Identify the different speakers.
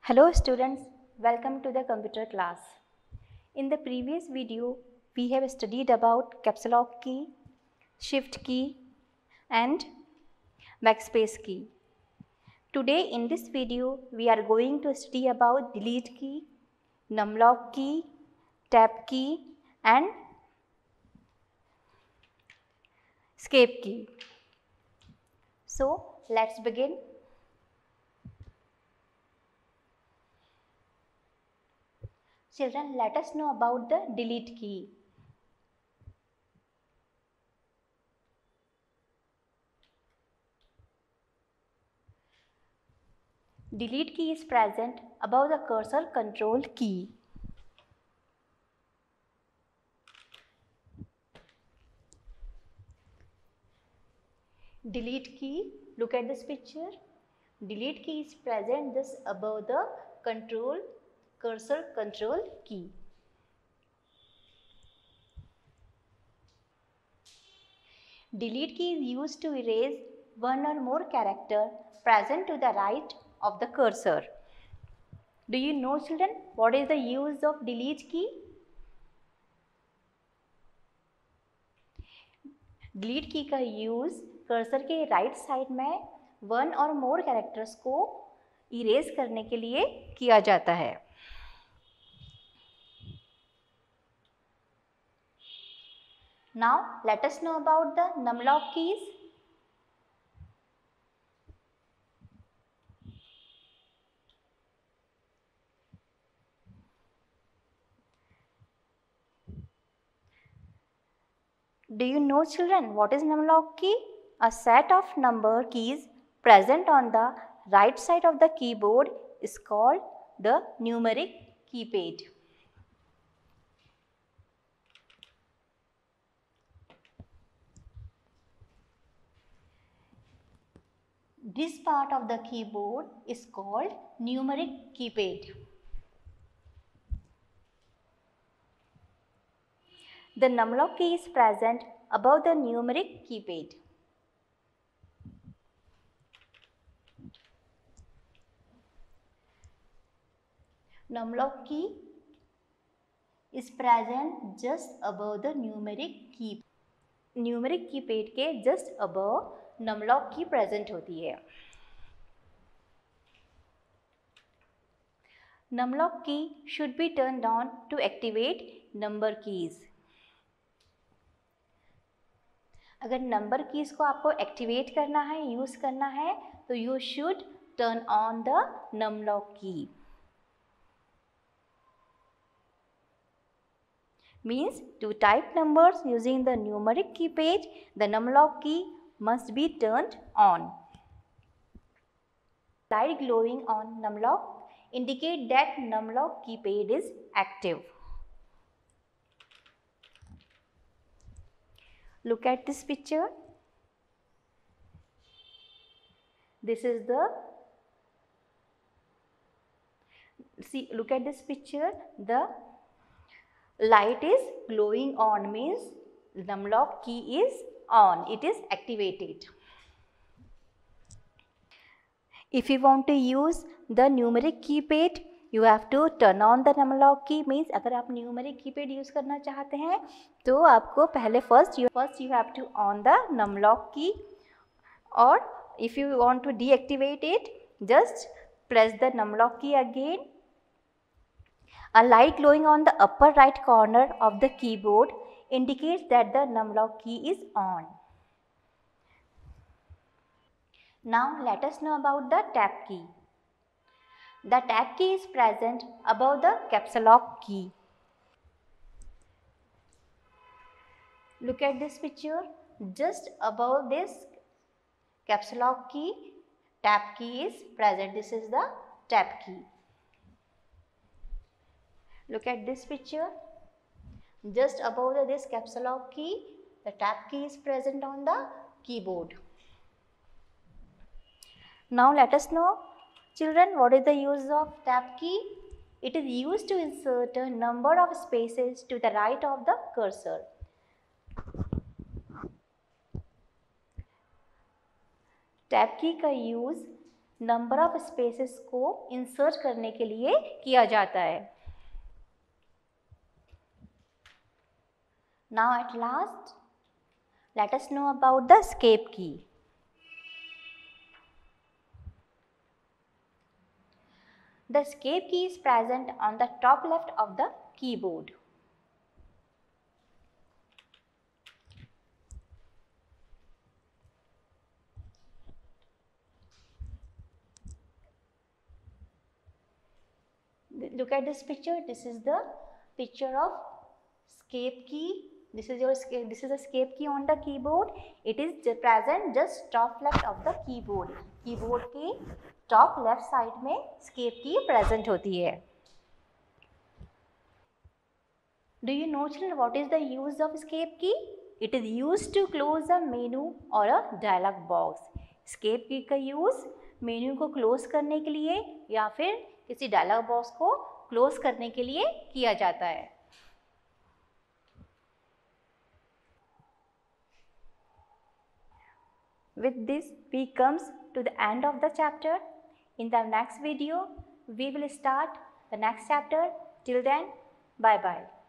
Speaker 1: Hello students, welcome to the computer class. In the previous video, we have studied about caps lock key, shift key and backspace key. Today in this video, we are going to study about delete key, numlock key, tab key and escape key. So let's begin. Children, let us know about the delete key. Delete key is present above the cursor control key. Delete key, look at this picture. Delete key is present just above the cursor control key. Delete key is used to erase one or more character present to the right of the cursor. Do you know, children, what is the use of delete key? Delete की का use cursor के right side में one और मोर characters को erase करने के लिए किया जाता है. Now let us know about the numlock keys. Do you know, children, what is numlock key? A set of number keys present on the right side of the keyboard is called the numeric keypad. This part of the keyboard is called numeric keypad. The numlock key is present above the numeric keypad. Numlock key is present just above the numeric key. Numeric keypad के just above numlock key present होती है. Numlock key should be turned on to activate number keys. अगर number keys को आपको activate करना है, use करना है, तो you should turn on the numlock की. Means to type numbers using the numeric keypad, the numlock key must be turned on. Light glowing on numlock indicate that numlock keypad is active. Look at this picture. Look at this picture. The light is glowing on, means numlock key is on. It is activated. If you want to use the numeric keypad, you have to turn on the numlock key. Means अगर आप numeric keypad use करना चाहते हैं तो आपको पहले first you have to on the numlock key, or if you want to deactivate it, just press the numlock key again. A light glowing on the upper right corner of the keyboard indicates that the numlock key is on. Now let us know about the tab key. The tab key is present above the caps lock key. Look at this picture. Just above this caps lock key, tab key is present. This is the tab key. Look at this picture. Just above this caps lock key, the tab key is present on the keyboard. Now let us know, children, what is the use of tab key? It is used to insert a number of spaces to the right of the cursor. Tab की का use number of spaces को insert करने के लिए किया जाता है। Now at last let us know about the escape key. The escape key is present on the top left of the keyboard. Look at this picture. This is the picture of escape key. This is the escape key on the keyboard. It is present just top left of the keyboard. Keyboard के top left side में escape key present होती है. Do you know children what is the use of escape key? It is used to close a menu or a dialog box. Escape key का use menu को close करने के लिए या फिर किसी डायलॉग बॉक्स को क्लोज करने के लिए किया जाता है. With this, we comes to the end of the chapter. In the next video, we will start the next chapter. Till then, bye bye.